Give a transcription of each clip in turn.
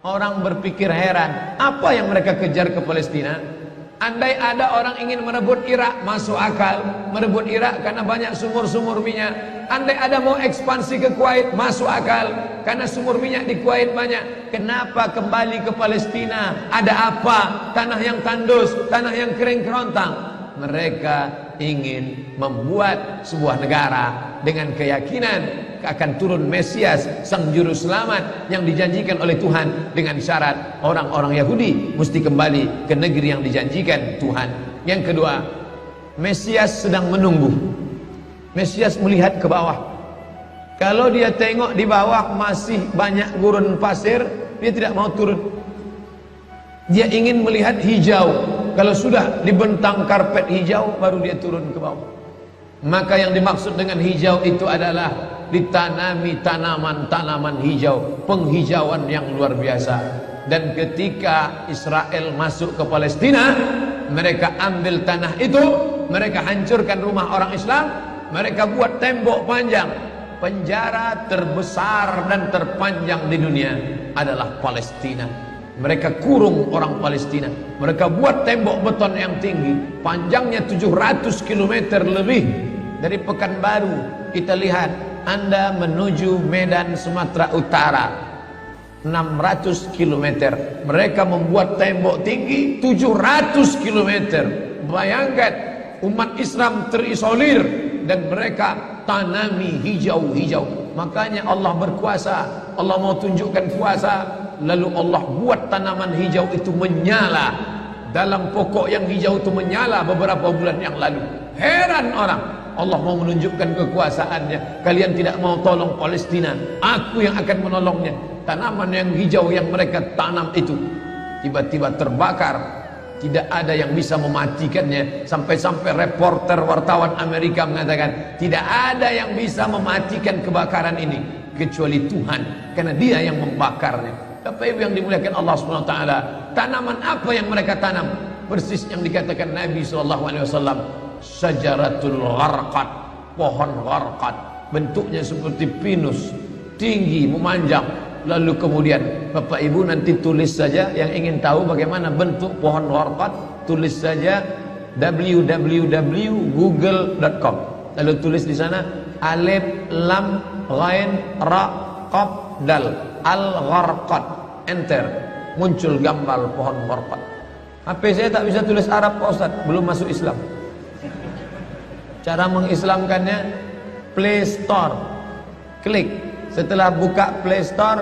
Orang berpikir heran, apa yang mereka kejar ke Palestina? Andai ada orang ingin merebut Irak, masuk akal. Merebut Irak karena banyak sumur-sumur minyak. Andai ada mau ekspansi ke Kuwait, masuk akal. Karena sumur minyak di Kuwait banyak. Kenapa kembali ke Palestina? Ada apa? Tanah yang tandus, tanah yang kering kerontang. Mereka ingin membuat sebuah negara dengan keyakinan akan turun Mesias, sang juru selamat yang dijanjikan oleh Tuhan, dengan syarat orang-orang Yahudi mesti kembali ke negeri yang dijanjikan Tuhan. Yang kedua, Mesias sedang menunggu. Mesias melihat ke bawah. Kalau dia tengok di bawah masih banyak gurun pasir, dia tidak mau turun. Dia ingin melihat hijau. Kalau sudah dibentang karpet hijau, baru dia turun ke bawah. Maka yang dimaksud dengan hijau itu adalah ditanami tanaman-tanaman hijau, penghijauan yang luar biasa. Dan ketika Israel masuk ke Palestina, mereka ambil tanah itu, mereka hancurkan rumah orang Islam, mereka buat tembok panjang. Penjara terbesar dan terpanjang di dunia adalah Palestina. Mereka kurung orang Palestina. Mereka buat tembok beton yang tinggi, panjangnya 700 km lebih. Dari Pekanbaru kita lihat, Anda menuju Medan Sumatera Utara 600 km. Mereka membuat tembok tinggi 700 km. Bayangkan, umat Islam terisolir dan mereka tanami hijau-hijau. Makanya Allah berkuasa. Allah mau tunjukkan kuasa, lalu Allah buat tanaman hijau itu menyala. Dalam pokok yang hijau itu menyala beberapa bulan yang lalu. Heran orang, Allah mau menunjukkan kekuasaannya. Kalian tidak mau tolong Palestina, aku yang akan menolongnya. Tanaman yang hijau yang mereka tanam itu tiba-tiba terbakar. Tidak ada yang bisa mematikannya. Sampai-sampai reporter wartawan Amerika mengatakan, tidak ada yang bisa mematikan kebakaran ini kecuali Tuhan, karena Dia yang membakarnya. Bapak Ibu yang dimuliakan Allah SWT, tanaman apa yang mereka tanam? Persis yang dikatakan Nabi SAW, Syajaratul Gharqad, pohon gharqad, bentuknya seperti pinus, tinggi, memanjang. Lalu kemudian Bapak Ibu nanti tulis saja, yang ingin tahu bagaimana bentuk pohon gharqad, tulis saja www.google.com. Lalu tulis di sana alif lam ghain ra qaf dal al-gharqad, enter, muncul gambar pohon gharqad. HP saya tak bisa tulis Arab Pak Ustaz, belum masuk Islam. Cara mengislamkannya, Play Store, klik. Setelah buka Play Store,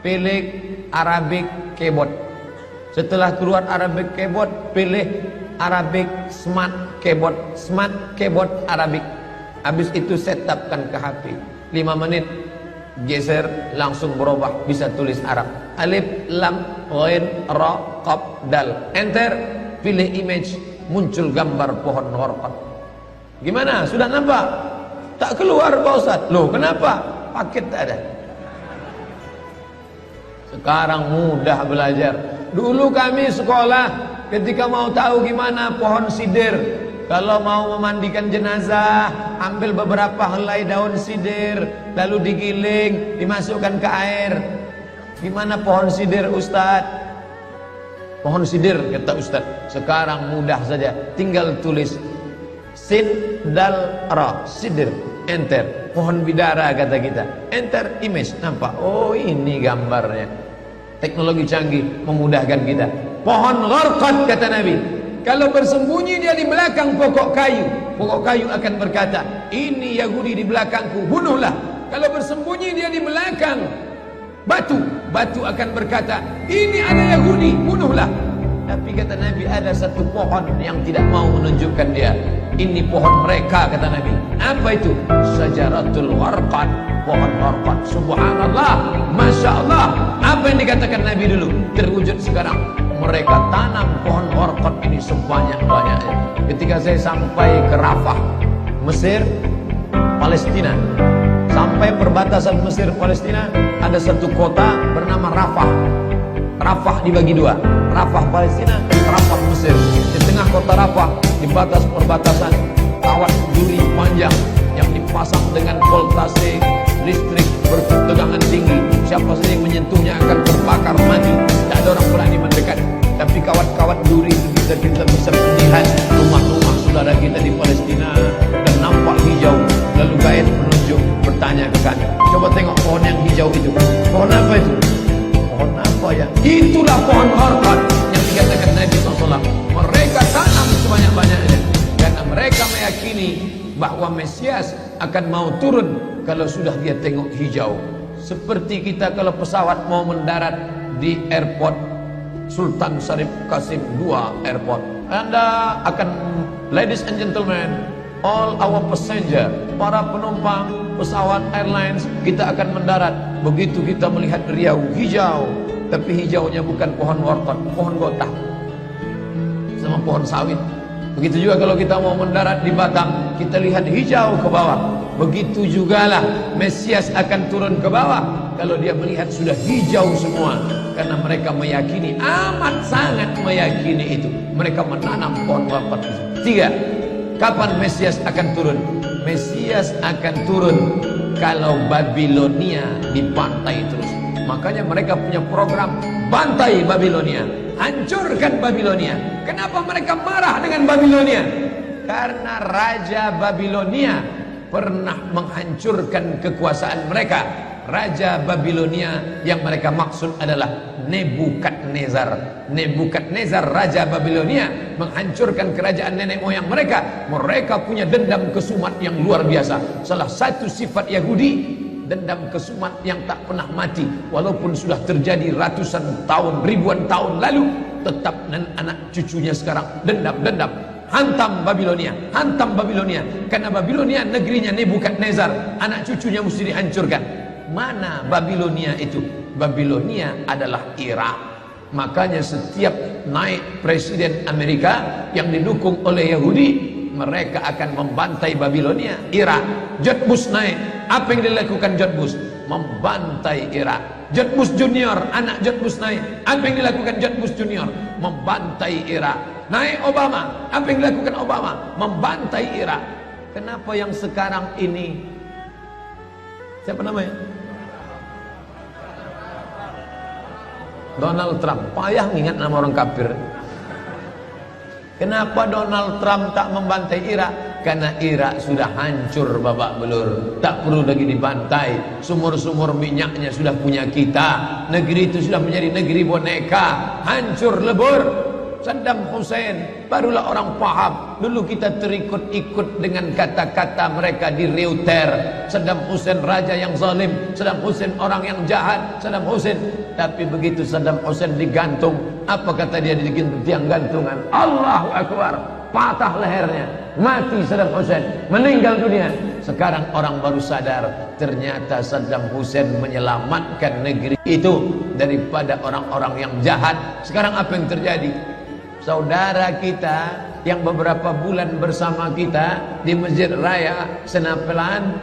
pilih Arabic Keyboard. Setelah keluar Arabic Keyboard, pilih Arabic Smart Keyboard. Smart Keyboard Arabic. Habis itu setupkan ke HP. 5 menit, geser, langsung berubah, bisa tulis Arab. Alif lam ghain ra qaf dal, enter, pilih image, muncul gambar pohon gharqad. Gimana? Sudah nampak? Tak keluar Pak Ustaz. Loh, kenapa? Paket tak ada. Sekarang mudah belajar. Dulu kami sekolah, ketika mau tahu gimana pohon sidir, kalau mau memandikan jenazah, ambil beberapa helai daun sidir, lalu digiling, dimasukkan ke air. Gimana pohon sidir Ustaz? Pohon sidir, kata Ustaz. Sekarang mudah saja, tinggal tulis Sin dal ra, sidir, enter. Pohon bidara kata kita, enter image, nampak. Oh, ini gambarnya. Teknologi canggih memudahkan kita. Pohon gharqad kata Nabi, kalau bersembunyi dia di belakang pokok kayu akan berkata, ini Yahudi di belakangku, bunuhlah. Kalau bersembunyi dia di belakang batu akan berkata, ini ada Yahudi, bunuhlah. Tapi kata Nabi, ada satu pohon yang tidak mau menunjukkan dia. Ini pohon mereka, kata Nabi. Apa itu? Syajaratul Gharqad, pohon gharqad. Subhanallah, Masya Allah. Apa yang dikatakan Nabi dulu terwujud sekarang. Mereka tanam pohon gharqad ini sebanyak-banyaknya. Ketika saya sampai ke Rafah, Mesir, Palestina, sampai perbatasan Mesir Palestina, ada satu kota bernama Rafah. Rafah dibagi dua, Rafah Palestina, Rafah Mesir. Di tengah kota Rafah, di batas perbatasan, kawat duri panjang yang dipasang dengan voltase listrik bertegangan tinggi. Siapa saja yang menyentuhnya akan terbakar mati. pesawat duri kita bisa melihat rumah-rumah saudara kita di Palestina dan nampak hijau. Lalu gaib menunjuk bertanya ke kami, coba tengok pohon yang hijau itu. Pohon apa itu? Pohon apa ya? Itulah pohon orkot yang dikatakan Nabi SAW. Mereka tanam sebanyak-banyaknya karena mereka meyakini bahwa Mesias akan mau turun kalau sudah dia tengok hijau. Seperti kita kalau pesawat mau mendarat di airport Sultan Syarif Qasim II Airport, Anda akan, ladies and gentlemen, all our passenger, para penumpang pesawat airlines, kita akan mendarat. Begitu kita melihat riau hijau, tapi hijaunya bukan pohon wortel, pohon gotah sama pohon sawit. Begitu juga kalau kita mau mendarat di Batam, kita lihat hijau ke bawah. Begitu jugalah Mesias akan turun ke bawah kalau dia melihat sudah hijau semua. Karena mereka meyakini, amat sangat meyakini itu. Mereka menanam pohon wortel itu. 3. Kapan Mesias akan turun? Mesias akan turun kalau Babilonia dibantai terus. Makanya mereka punya program bantai Babilonia, hancurkan Babilonia. Kenapa mereka marah dengan Babilonia? Karena Raja Babilonia pernah menghancurkan kekuasaan mereka. Raja Babilonia yang mereka maksud adalah Nebukadnezar. Nebukadnezar Raja Babilonia menghancurkan kerajaan nenek moyang mereka. Mereka punya dendam kesumat yang luar biasa. Salah satu sifat Yahudi, dendam kesumat yang tak pernah mati. Walaupun sudah terjadi ratusan tahun, ribuan tahun lalu, tetap anak cucunya sekarang dendam. Hantam Babilonia, hantam Babilonia. Karena Babilonia negerinya Nebukadnezar, anak cucunya mesti dihancurkan. Mana Babilonia itu? Babilonia adalah Irak. Makanya setiap naik presiden Amerika yang didukung oleh Yahudi, mereka akan membantai Babilonia, Irak. George Bush naik, apa yang dilakukan George Bush? Membantai Irak. George Bush Junior, anak George Bush naik, apa yang dilakukan George Bush Junior? Membantai Irak. Naik Obama, apa yang dilakukan Obama? Membantai Irak. Kenapa yang sekarang ini, siapa namanya? Donald Trump. Payah mengingat nama orang kafir. Kenapa Donald Trump tak membantai Irak? Karena Irak sudah hancur babak belur, tak perlu lagi dibantai. Sumur-sumur minyaknya sudah punya kita. Negeri itu sudah menjadi negeri boneka, hancur lebur. Saddam Hussein barulah orang paham. Dulu kita terikut-ikut dengan kata-kata mereka di Reuter. Saddam Hussein raja yang zalim, Saddam Hussein orang yang jahat, Saddam Hussein. Tapi begitu Saddam Hussein digantung, apa kata dia di tiang gantungan? Allahu Akbar, patah lehernya, mati Saddam Hussein, meninggal dunia. Sekarang orang baru sadar, ternyata Saddam Hussein menyelamatkan negeri itu daripada orang-orang yang jahat. Sekarang apa yang terjadi? Saudara kita yang beberapa bulan bersama kita di Masjid Raya Senapelan,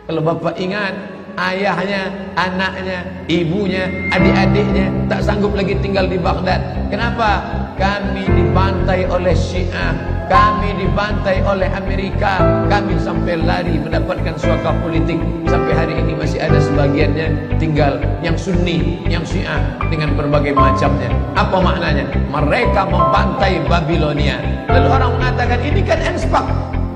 kalau Bapak ingat, ayahnya, anaknya, ibunya, adik-adiknya tak sanggup lagi tinggal di Baghdad. Kenapa? Kami dibantai oleh Syiah, kami dibantai oleh Amerika, kami sampai lari mendapatkan suaka politik. Sampai hari ini masih ada sebagiannya tinggal yang Sunni, yang Syiah dengan berbagai macamnya. Apa maknanya? Mereka membantai Babilonia. Lalu orang mengatakan ini kan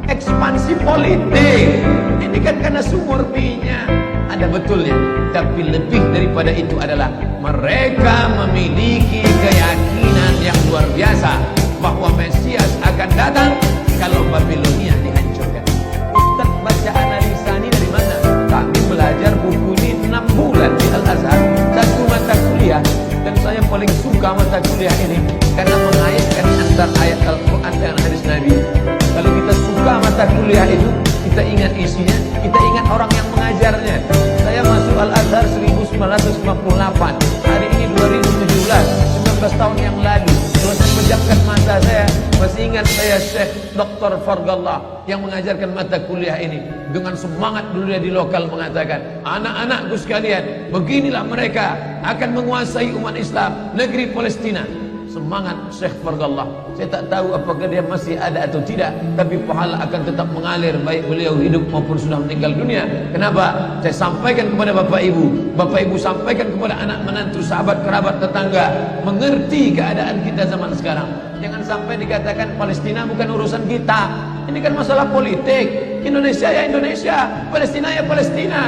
ekspansi politik, ini kan karena sumur minyak. Ada betulnya, tapi lebih daripada itu adalah mereka memiliki keyakinan yang luar biasa bahwa Mesias akan datang kalau Babilonia dihancurkan. Ustaz baca analisa ini dari mana? Kami belajar buku ini 6 bulan di Al-Azhar, satu mata kuliah, dan saya paling suka mata kuliah ini karena mengaitkan antara ayat Al-Quran dengan hadis Nabi. Kalau kita suka mata kuliah itu, kita ingat isinya, kita ingat orang yang mengajarnya. Saya masuk Al-Azhar 1958, hari ini 2017, 19 tahun yang lalu. Kalau saya pejamkan mata saya, masih ingat saya Syekh Dr. Fargallah yang mengajarkan mata kuliah ini. Dengan semangat dulu dia di lokal mengatakan, anak-anakku sekalian, beginilah mereka akan menguasai umat Islam, negeri Palestina. semangat Syekh Fargallah. Saya tak tahu apakah dia masih ada atau tidak, tapi pahala akan tetap mengalir baik beliau hidup maupun sudah meninggal dunia. Kenapa? Saya sampaikan kepada Bapak Ibu sampaikan kepada anak menantu, sahabat, kerabat, tetangga, mengerti keadaan kita zaman sekarang. Jangan sampai dikatakan Palestina bukan urusan kita. Ini kan masalah politik. Indonesia ya Indonesia, Palestina ya Palestina.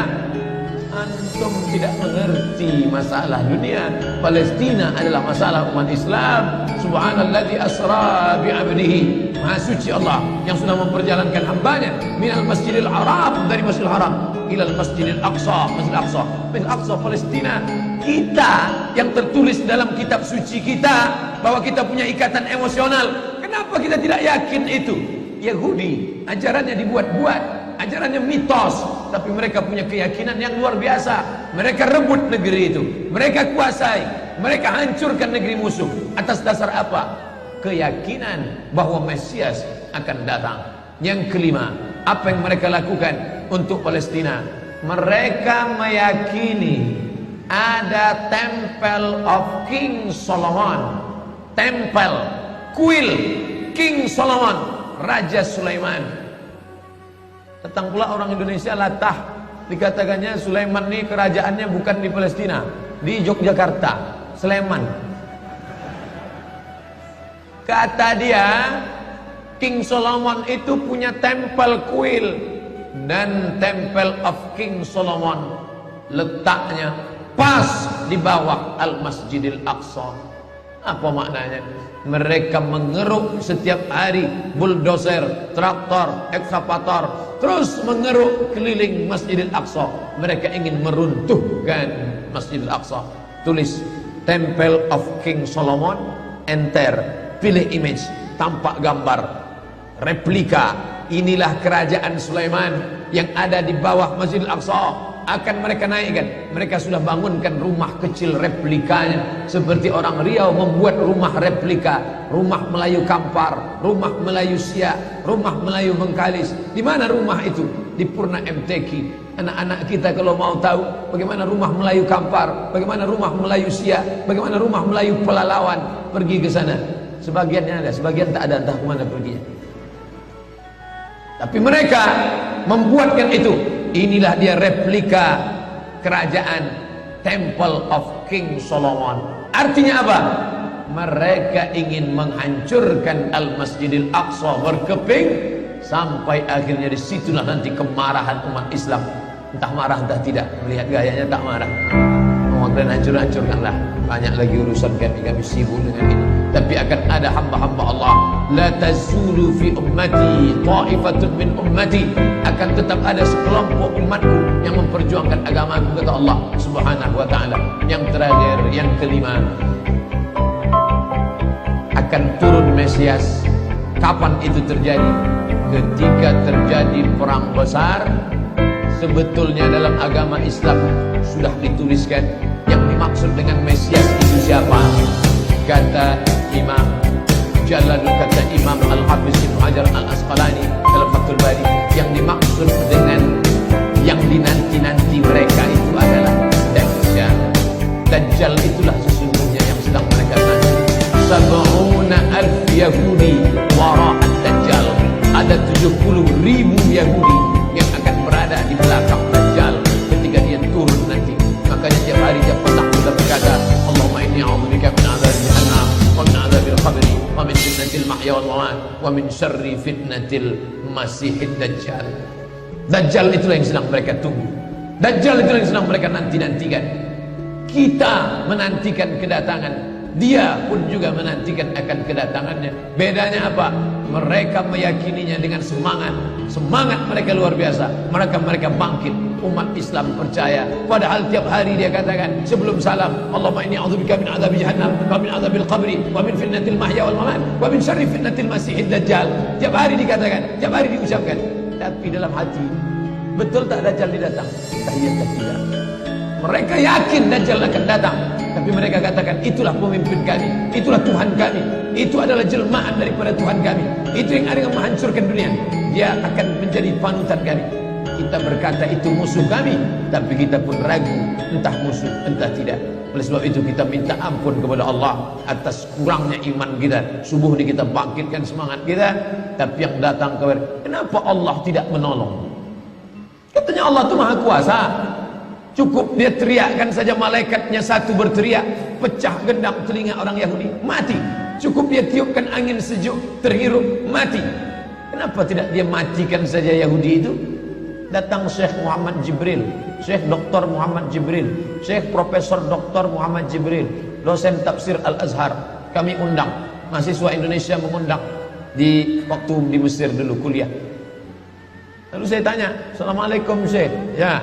Antum tidak mengerti masalah dunia. Palestina adalah masalah umat Islam. Subhanalladzi asra bi'abdihi. Maha suci Allah yang sudah memperjalankan hambanya minal masjidil haram, dari masjidil haram ilal masjidil aqsa, masjidil aqsa, masjidil aqsa Palestina. Kita yang tertulis dalam kitab suci kita bahwa kita punya ikatan emosional. Kenapa kita tidak yakin itu? Yahudi ajarannya dibuat-buat, ajarannya mitos, tapi mereka punya keyakinan yang luar biasa. Mereka rebut negeri itu, mereka kuasai, mereka hancurkan negeri musuh. Atas dasar apa? Keyakinan bahwa Mesias akan datang. Yang kelima, apa yang mereka lakukan untuk Palestina? Mereka meyakini ada Temple of King Solomon, tempel, kuil King Solomon, Raja Sulaiman. Datang pula orang Indonesia latah, dikatakannya Sulaiman ini kerajaannya bukan di Palestina, di Yogyakarta, Sleman. Kata dia, King Solomon itu punya tempel kuil, dan Temple of King Solomon letaknya pas di bawah Al-Masjidil Aqsa. Apa maknanya? Mereka mengeruk setiap hari bulldozer, traktor, ekskavator, terus mengeruk keliling Masjidil Aqsa. Mereka ingin meruntuhkan Masjidil Aqsa. Tulis Temple of King Solomon, enter, pilih image, tampak gambar, replika. Inilah kerajaan Sulaiman yang ada di bawah Masjidil Aqsa. Akan mereka naikkan. Mereka sudah bangunkan rumah kecil replikanya. Seperti orang Riau membuat rumah replika, rumah Melayu Kampar, rumah Melayu Siak, rumah Melayu Bengkalis. Di mana rumah itu? Di Purna MTQ. Anak-anak kita kalau mau tahu bagaimana rumah Melayu Kampar, bagaimana rumah Melayu Siak, bagaimana rumah Melayu Pelalawan, pergi ke sana. Sebagiannya ada, sebagian tak ada, entah kemana perginya. Tapi mereka membuatkan itu. Inilah dia replika kerajaan Temple of King Solomon. Artinya apa? Mereka ingin menghancurkan Al-Masjidil Aqsa berkeping, sampai akhirnya disitulah nanti kemarahan umat Islam. Entah marah entah tidak, melihat gayanya tak marah. Kalian hancur-hancurkanlah. Banyak lagi urusan kami sibuk dengan ini. Tapi akan ada hamba-hamba Allah. La tazulu fi ummati ta'ifatun min ummati. Akan tetap ada sekelompok umatku yang memperjuangkan agamaku, kata Allah Subhanahu wa ta'ala. Yang terakhir, yang kelima, akan turun Mesias. Kapan itu terjadi? Ketika terjadi perang besar. Sebetulnya dalam agama Islam sudah dituliskan yang dimaksud dengan Mesias itu siapa. Kata Imam Jalaluddin, kata Imam Al-Hafiz Ibnu Hajar Al-Asqalani dalam Fathul Bari, yang dimaksud dengan yang dinanti-nanti mereka itu adalah Dajjal. Dajjal itulah sesungguhnya yang sedang mereka nanti. 70,000 Yahudi wara'at Dajjal. Ada 70,000 Yahudi yang akan berada di belakang Dajjal ketika dia turun nanti. Makanya tiap hari dia petang sudah berkata, Allahumma inni a'udzubika min adzabi jahannam wa min adzabil qabri wa min fitnatil mahya wal mamat wa min syarri fitnatil masihid Dajjal. Dajjal itulah yang sedang mereka tunggu. Dajjal itulah yang sedang mereka nanti-nantikan. Kita menantikan kedatangan, dia pun juga menantikan akan kedatangannya. Bedanya apa? Mereka meyakininya dengan semangat. Semangat mereka luar biasa. Mereka bangkit. Umat Islam percaya. Padahal tiap hari dia katakan sebelum salam, Allahumma inni a'udzubika min adzabi jahannam wa min adzabil qabri wa min fitnatil mahya wal mamat wa min syarri fitnatil masihid Dajjal. Tiap hari dikatakan, tiap hari diucapkan. Tapi dalam hati, betul tak Dajjal datang? Tahiyat tidak. Mereka yakin Dajjal akan datang, tapi mereka katakan itulah pemimpin kami, itulah Tuhan kami, itu adalah jelmaan daripada Tuhan kami, itu yang akan menghancurkan dunia, dia akan menjadi panutan kami. Kita berkata itu musuh kami, tapi kita pun ragu, entah musuh entah tidak. Oleh sebab itu kita minta ampun kepada Allah atas kurangnya iman kita. Subuh ini kita bangkitkan semangat kita, tapi yang datang kepada, kenapa Allah tidak menolong? Katanya Allah itu maha kuasa. Cukup dia teriakkan saja, malaikatnya satu berteriak, pecah gendang telinga orang Yahudi, mati. Cukup dia tiupkan angin sejuk, terhirup, mati. Kenapa tidak dia matikan saja Yahudi itu? Datang Syekh Muhammad Jibril, Syekh Dr. Muhammad Jibril, Syekh Profesor Dr. Muhammad Jibril, dosen tafsir Al-Azhar. Kami undang, mahasiswa Indonesia mengundang di waktu di Mesir dulu kuliah. Lalu saya tanya, Assalamualaikum Syekh. Ya,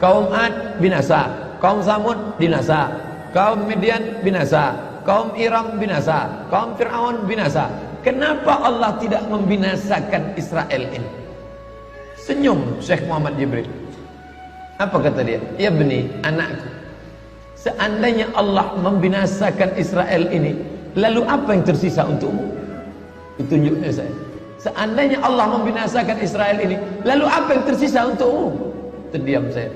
kaum Ad binasa, kaum Samud binasa, kaum Midian binasa, kaum Iram binasa, kaum Fir'aun binasa. Kenapa Allah tidak membinasakan Israel ini? Senyum Syekh Muhammad Jibril. Apa kata dia? Ya beni, anakku, seandainya Allah membinasakan Israel ini, lalu apa yang tersisa untukmu? Ditunjuknya saya. Seandainya Allah membinasakan Israel ini, lalu apa yang tersisa untukmu? Terdiam saya.